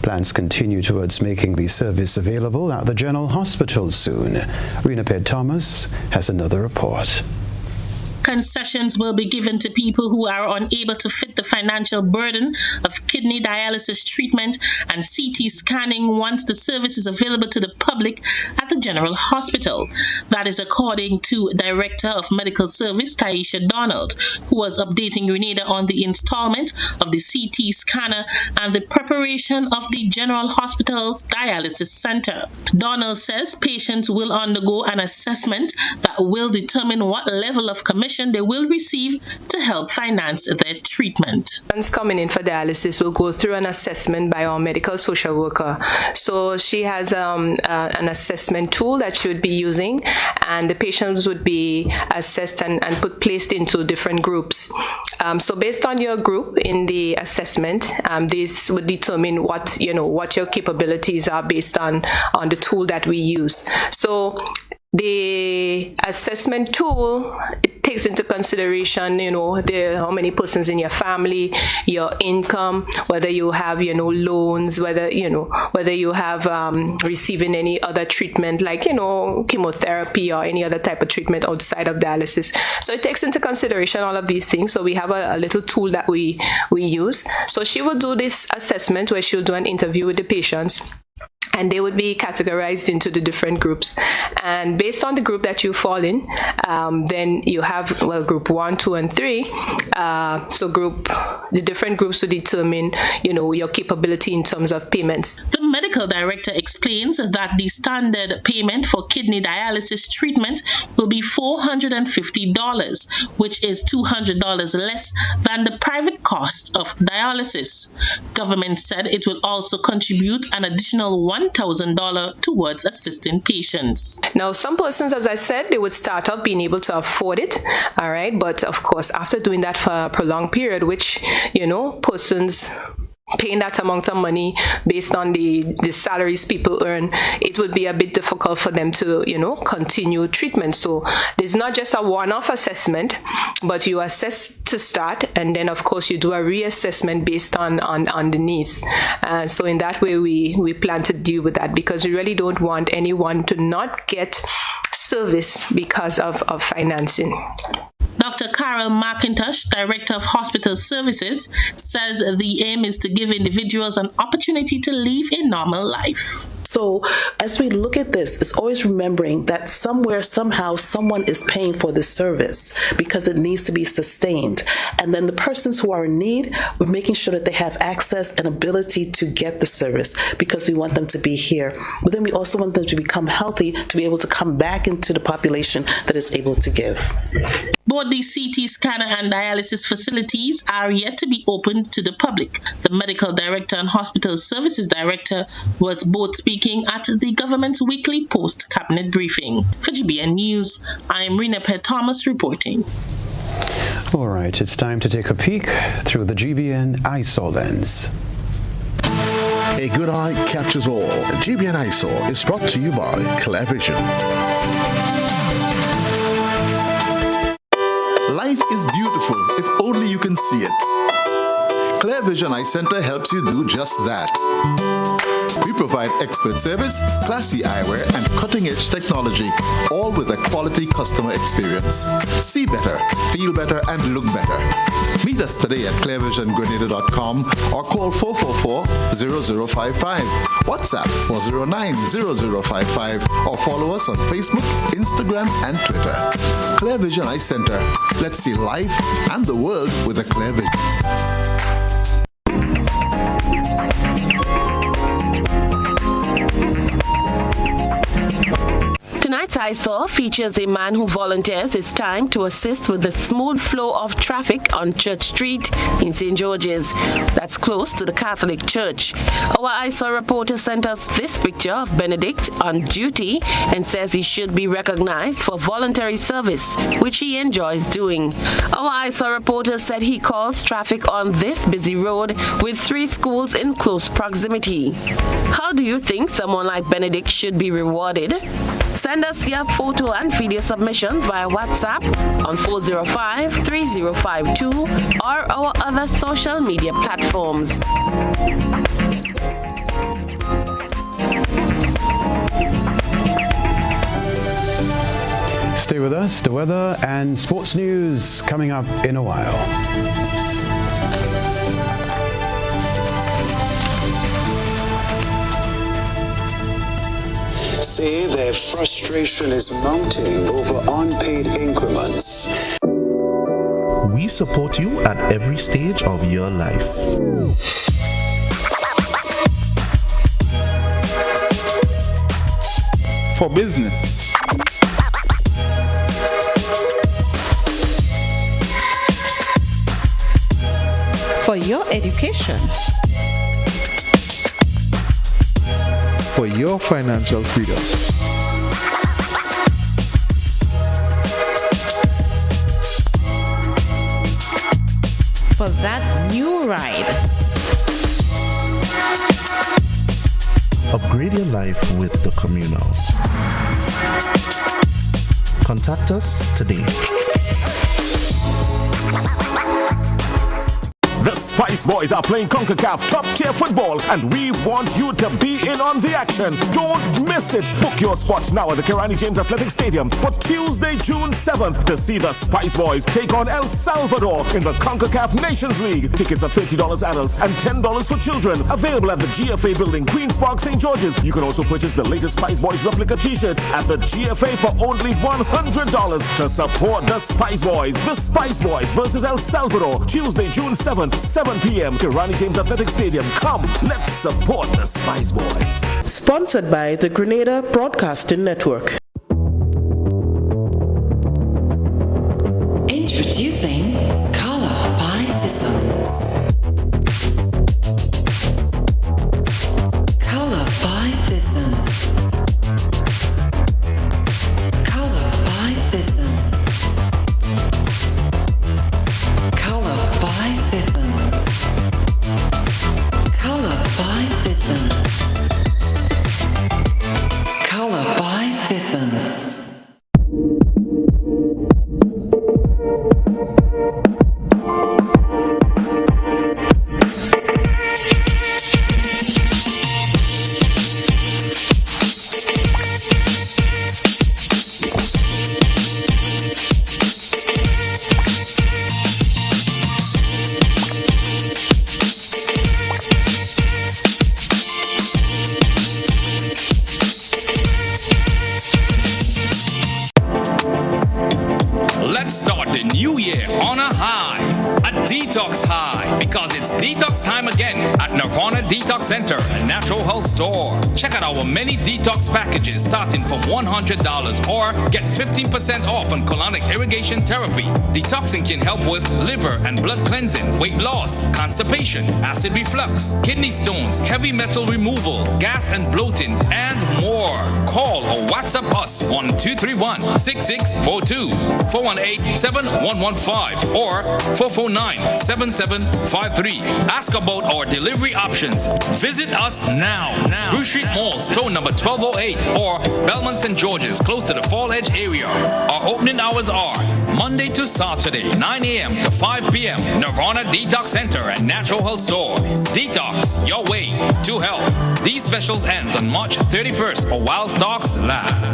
Plans continue towards making the service available at the General Hospital soon. Rena Pear Thomas has another report. Concessions will be given to people who are unable to fit the financial burden of kidney dialysis treatment and CT scanning once the service is available to the public at the General Hospital. That is according to Director of Medical Service Taisha Donald, who was updating Grenada on the installment of the CT scanner and the preparation of the General Hospital's dialysis center. Donald says patients will undergo an assessment that will determine what level of commission they will receive to help finance their treatment. Patients coming in for dialysis will go through an assessment by our medical social worker. So she has an assessment tool that she would be using, and the patients would be assessed and placed into different groups. So based on your group in the assessment, this would determine what your capabilities are based on the tool that we use. So the assessment tool, it takes into consideration, how many persons in your family, your income, whether you have, loans, whether you have receiving any other treatment like, chemotherapy or any other type of treatment outside of dialysis. So it takes into consideration all of these things. So we have a little tool that we use. So she will do this assessment where she'll do an interview with the patients, and they would be categorized into the different groups. And based on the group that you fall in, then you have, group 1, 2, and 3. So the different groups will determine, your capability in terms of payments. The medical director explains that the standard payment for kidney dialysis treatment will be $450, which is $200 less than the private cost of dialysis. Government said it will also contribute an additional $1,000 towards assisting patients. Now, some persons, as I said, they would start out being able to afford it, all right? But of course, after doing that for a prolonged period, which, persons paying that amount of money based on the salaries people earn, it would be a bit difficult for them to, continue treatment. So there's not just a one-off assessment, but you assess to start, and then of course you do a reassessment based on the needs. So in that way, we plan to deal with that, because we really don't want anyone to not get service because of financing. Dr. Carol McIntosh, Director of Hospital Services, says the aim is to give individuals an opportunity to live a normal life. So as we look at this, it's always remembering that somewhere, somehow, someone is paying for this service because it needs to be sustained. And then the persons who are in need, we're making sure that they have access and ability to get the service, because we want them to be here. But then we also want them to become healthy, to be able to come back into the population that is able to give. Both the CT scanner and dialysis facilities are yet to be opened to the public. The medical director and hospital services director was both speaking at the government's weekly post-cabinet briefing. For GBN News, I'm Rena Thomas reporting. All right, it's time to take a peek through the GBN eyesore lens. A good eye captures all. GBN eyesore is brought to you by Clear Vision. Life is beautiful if only you can see it. Clear Vision Eye Center helps you do just that. We provide expert service, classy eyewear, and cutting-edge technology, all with a quality customer experience. See better, feel better, and look better. Meet us today at clearvisiongrenada.com or call 444-0055, WhatsApp 409-0055, or follow us on Facebook, Instagram, and Twitter. Clear Vision Eye Center. Let's see life and the world with a clear vision. Tonight's eyesore features a man who volunteers his time to assist with the smooth flow of traffic on Church Street in St. George's. That's close to the Catholic Church. Our eyesore reporter sent us this picture of Benedict on duty and says he should be recognized for voluntary service, which he enjoys doing. Our eyesore reporter said he calls traffic on this busy road with 3 schools in close proximity. How do you think someone like Benedict should be rewarded? Send us your photo and video submissions via WhatsApp on 405-3052 or our other social media platforms. Stay with us. The weather and sports news coming up in a while. Say their frustration is mounting over unpaid increments. We support you at every stage of your life. For business, for your education, for your financial freedom, for that new ride. Upgrade your life with the Communal. Contact us today. The Spice Boys are playing CONCACAF top-tier football, and we want you to be in on the action. Don't miss it. Book your spots now at the Kenroy James Athletic Stadium for Tuesday, June 7th to see the Spice Boys take on El Salvador in the CONCACAF Nations League. Tickets are $30 adults and $10 for children. Available at the GFA building, Queen's Park, St. George's. You can also purchase the latest Spice Boys replica t-shirts at the GFA for only $100 to support the Spice Boys. The Spice Boys versus El Salvador, Tuesday, June 7th. 7 p.m. Kenroy James Athletic Stadium. Come, let's support the Spice Boys. Sponsored by the Grenada Broadcasting Network. Introducing Color by Sissons. Color by Sissons. Color by Sissons. Color by Sissons. Color by Sissons. Color by Sissons. Let's start the new year on a high, a detox high, because it's detox time again at Nirvana Detox Center, a natural health store. Check out our many detox packages starting from $100 or get 15% off on colonic irrigation therapy. Detoxing can help with liver and blood cleansing, weight loss, constipation, acid reflux, kidney stones, heavy metal removal, gas and bloating, and more. Call or WhatsApp us on 231-6642, 418-7115, or 449-7753. Ask about our delivery options. Visit us now. Bruce Street Mall, store number 1208, or Belmont St. George's, close to the Fall Edge area. Our opening hours are Monday to Saturday, 9 a.m. to 5 p.m. Nirvana Detox Center and Natural Health Store. Detox your way to health. These specials ends on March 31st or while stocks last.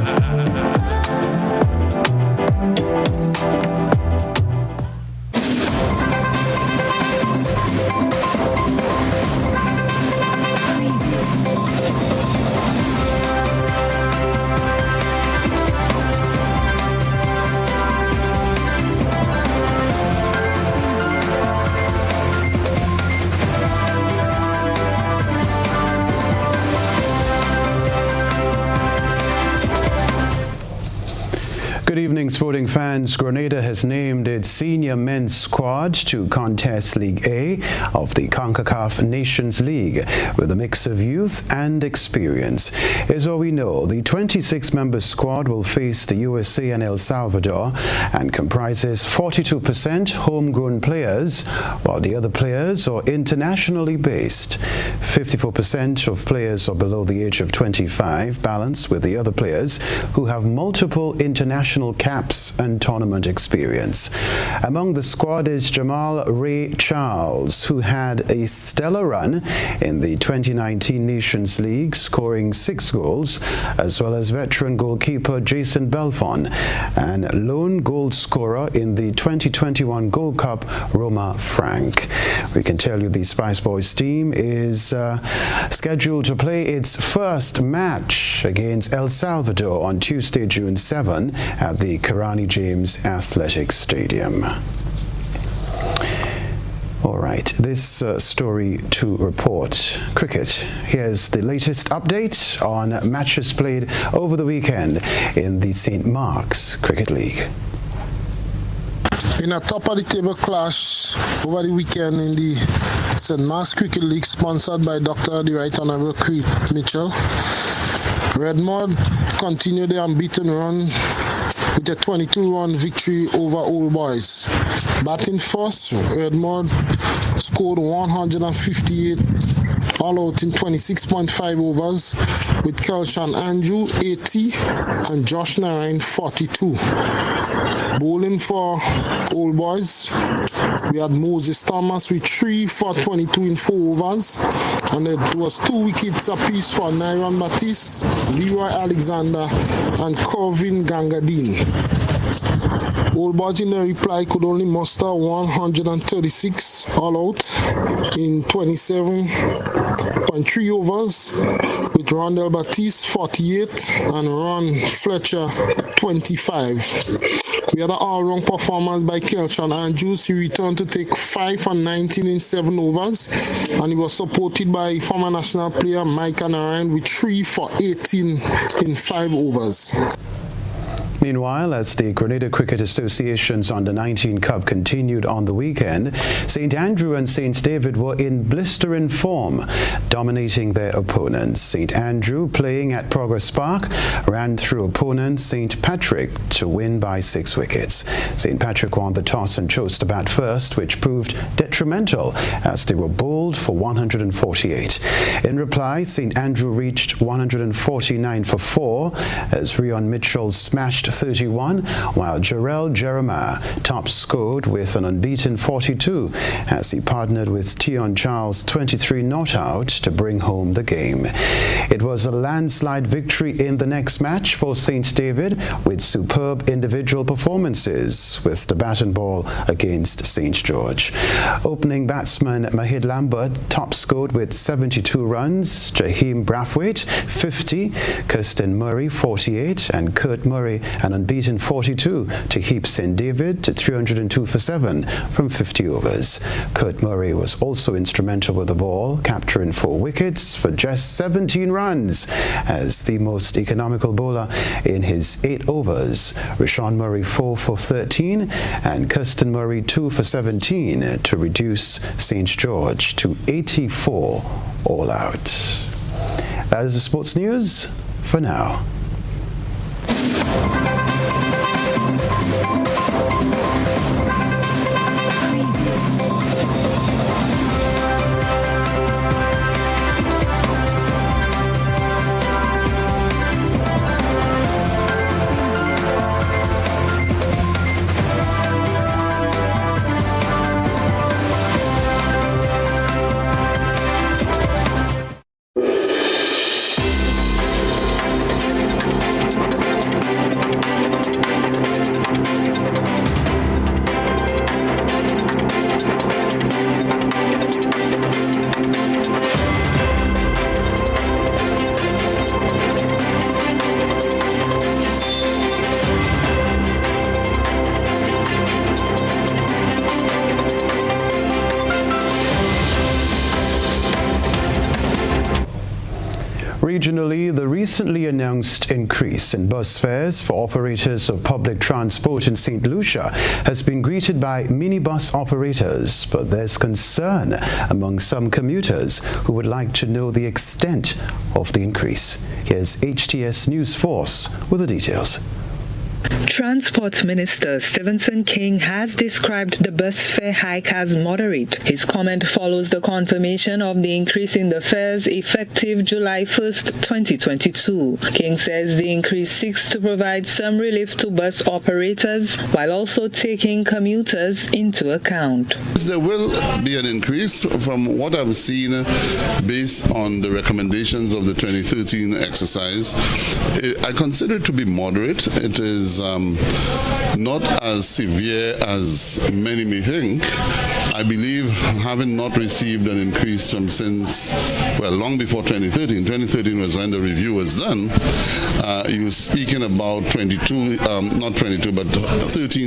Good evening, sporting fans. Grenada has named its senior men's squad to contest League A of the CONCACAF Nations League with a mix of youth and experience. As all we know, the 26-member squad will face the USA and El Salvador and comprises 42% homegrown players, while the other players are internationally based. 54% of players are below the age of 25, balanced with the other players who have multiple international caps caps and tournament experience. Among the squad is Jamal Ray Charles, who had a stellar run in the 2019 Nations League, scoring 6 goals, as well as veteran goalkeeper Jason Belfon and lone goal scorer in the 2021 Gold Cup, Roma Frank. We can tell you the Spice Boys team is scheduled to play its first match against El Salvador on Tuesday, June 7 at the Karani James Athletic Stadium. All right, this story to report. Cricket. Here's the latest update on matches played over the weekend in the St. Mark's Cricket League. In a top-of-the-table clash over the weekend in the St. Mark's Cricket League, sponsored by Dr. the Right Honourable Creed Mitchell, Redmond continued their unbeaten run with a 22-run victory over Old Boys. Batting first, Redmond scored 158 all out in 26.5 overs, with Kelshan Andrew 80 and Josh Narayan 42. Bowling for Old Boys, we had Moses Thomas with 3 for 22 in 4 overs, and it was 2 wickets apiece for Nairon Baptiste, Leroy Alexander and Corvin Gangadine. Old Boys in their reply could only muster 136 all out in 27.3 overs, with Rondell Baptiste 48 and Ron Fletcher 25. We had an all-round performance by Kelshan Andrews. He returned to take 5 for 19 in 7 overs, and he was supported by former national player Mike Narayan with 3 for 18 in 5 overs. Meanwhile, as the Grenada Cricket Association's Under-19 Cup continued on the weekend, St. Andrew and St. David were in blistering form, dominating their opponents. St. Andrew, playing at Progress Park, ran through opponent St. Patrick to win by 6 wickets. St. Patrick won the toss and chose to bat first, which proved detrimental as they were bowled for 148. In reply, St. Andrew reached 149 for 4 as Rion Mitchell smashed 31, while Jarrell Jeremiah top scored with an unbeaten 42 as he partnered with Tion Charles 23 not out to bring home the game. It was a landslide victory in the next match for St. David, with superb individual performances with the bat and ball against St. George. Opening batsman Mahid Lambert top scored with 72 runs, Jaheim Brathwaite 50, Kirsten Murray 48 and Kurt Murray an unbeaten 42 to heap St. David to 302 for 7 from 50 overs. Kurt Murray was also instrumental with the ball, capturing 4 wickets for just 17 runs as the most economical bowler in his 8 overs. Rashawn Murray 4 for 13 and Kirsten Murray 2 for 17 to reduce St. George to 84 all out. That is the sports news for now. Regionally, the recently announced increase in bus fares for operators of public transport in St. Lucia has been greeted by minibus operators, but there's concern among some commuters who would like to know the extent of the increase. Here's HTS News Force with the details. Transport Minister Stephenson King has described the bus fare hike as moderate. His comment follows the confirmation of the increase in the fares effective July 1st, 2022. King says the increase seeks to provide some relief to bus operators while also taking commuters into account. There will be an increase from what I've seen based on the recommendations of the 2013 exercise. I consider it to be moderate. It is not as severe as many may think. I believe, having not received an increase from long before 2013. 2013 was when the review was done. You're speaking about 13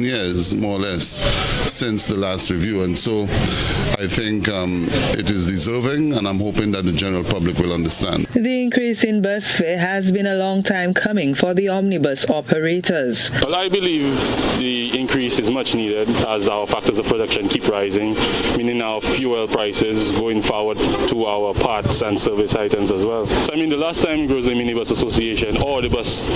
years, more or less, since the last review. And so I think it is deserving, and I'm hoping that the general public will understand. The increase in bus fare has been a long time coming for the omnibus operators. Well, I believe the increase is much needed as our factors of production keep rising, meaning our fuel prices going forward to our parts and service items as well. So, the last time Grizzly Minibus Association or the bus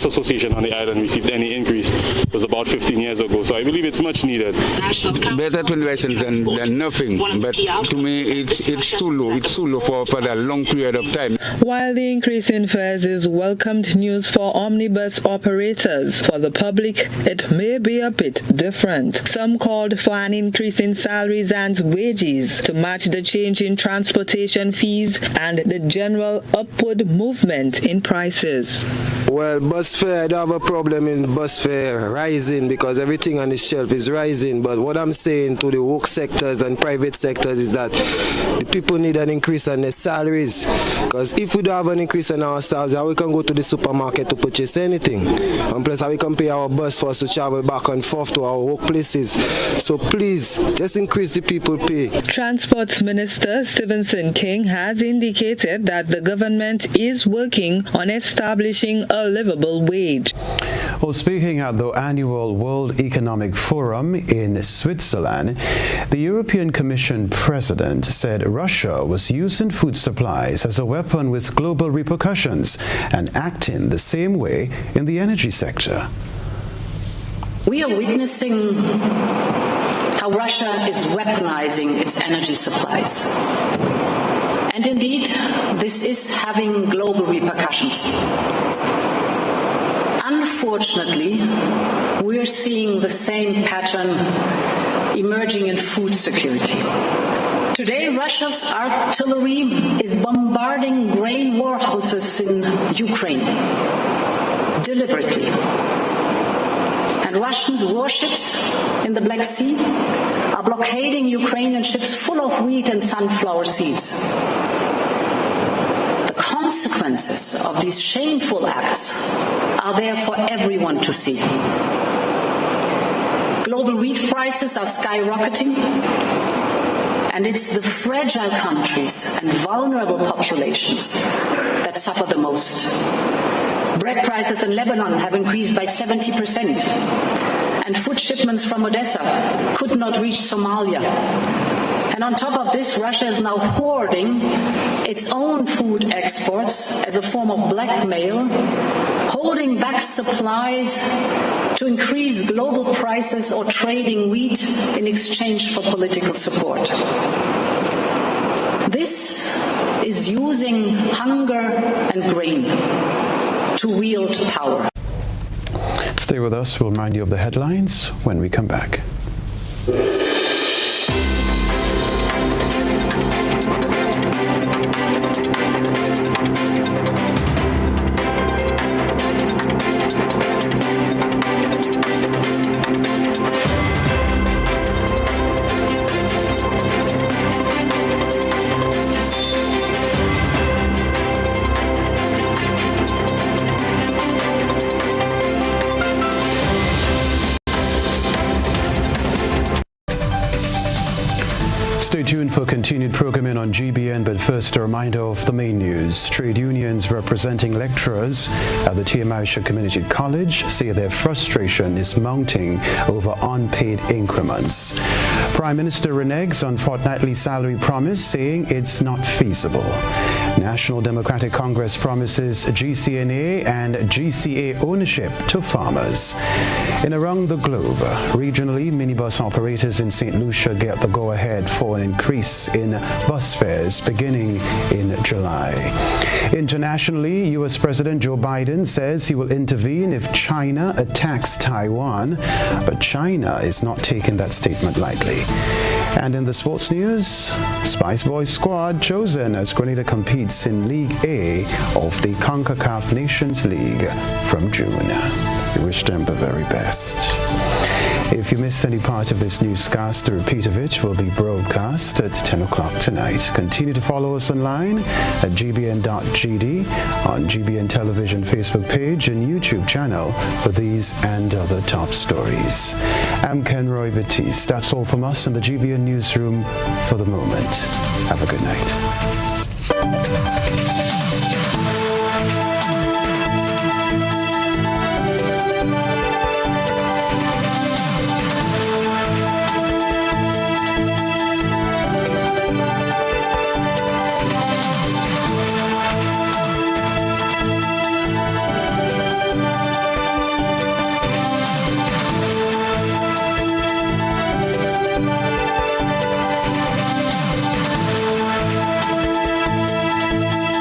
association on the island received any increase was about 15 years ago. So I believe it's much needed. Better 20% than nothing, but to me it's too low. It's too low for that long period of time. While the increase in fares is welcomed news for omnibus operators, for the public it may be a bit different. Some called for an increase in salaries and wages to match the change in transportation fees and the general upward movement in prices. Well, bus fare, I don't have a problem in bus fare rising because everything on the shelf is rising. But what I'm saying to the work sectors and private sectors is that the people need an increase in their salaries. Because if we don't have an increase in our salaries, how we can go to the supermarket to purchase anything? And plus, how we can pay our bus for us to travel back and forth to our workplaces. So please, just increase the people pay. Transport Minister Stephenson King has indicated that the government is working on establishing a livable wage. Well, speaking at the annual World Economic Forum in Switzerland, the European Commission president said Russia was using food supplies as a weapon with global repercussions and acting the same way in the energy sector. We are witnessing how Russia is weaponizing its energy supplies. And indeed, this is having global repercussions. Unfortunately, we're seeing the same pattern emerging in food security. Today, Russia's artillery is bombarding grain warehouses in Ukraine deliberately. And Russian warships in the Black Sea are blockading Ukrainian ships full of wheat and sunflower seeds. The consequences of these shameful acts are there for everyone to see. Global wheat prices are skyrocketing, and it's the fragile countries and vulnerable populations that suffer the most. Bread prices in Lebanon have increased by 70%, and food shipments from Odessa could not reach Somalia. And on top of this, Russia is now hoarding its own food exports as a form of blackmail, holding back supplies to increase global prices or trading wheat in exchange for political support. This is using hunger and grain to wield power. Stay with us. We'll remind you of the headlines when we come back. Stay tuned for continued programming on GBN, but first a reminder of the main news. Trade unions representing lecturers at the TMI Community College say their frustration is mounting over unpaid increments. Prime Minister reneges on fortnightly salary promise, saying it's not feasible. National Democratic Congress promises GCNA and GCA ownership to farmers. In around the globe, regionally, minibus operators in St. Lucia get the go-ahead for an increase in bus fares beginning in July. Internationally, U.S. President Joe Biden says he will intervene if China attacks Taiwan, but China is not taking that statement lightly. And in the sports news, Spice Boys squad chosen as Grenada competes in League A of the CONCACAF Nations League from June. We wish them the very best. If you missed any part of this newscast, the repeat of it will be broadcast at 10 o'clock tonight. Continue to follow us online at gbn.gd, on GBN Television Facebook page and YouTube channel for these and other top stories. I'm Kenroy Baptiste. That's all from us in the GBN newsroom for the moment. Have a good night.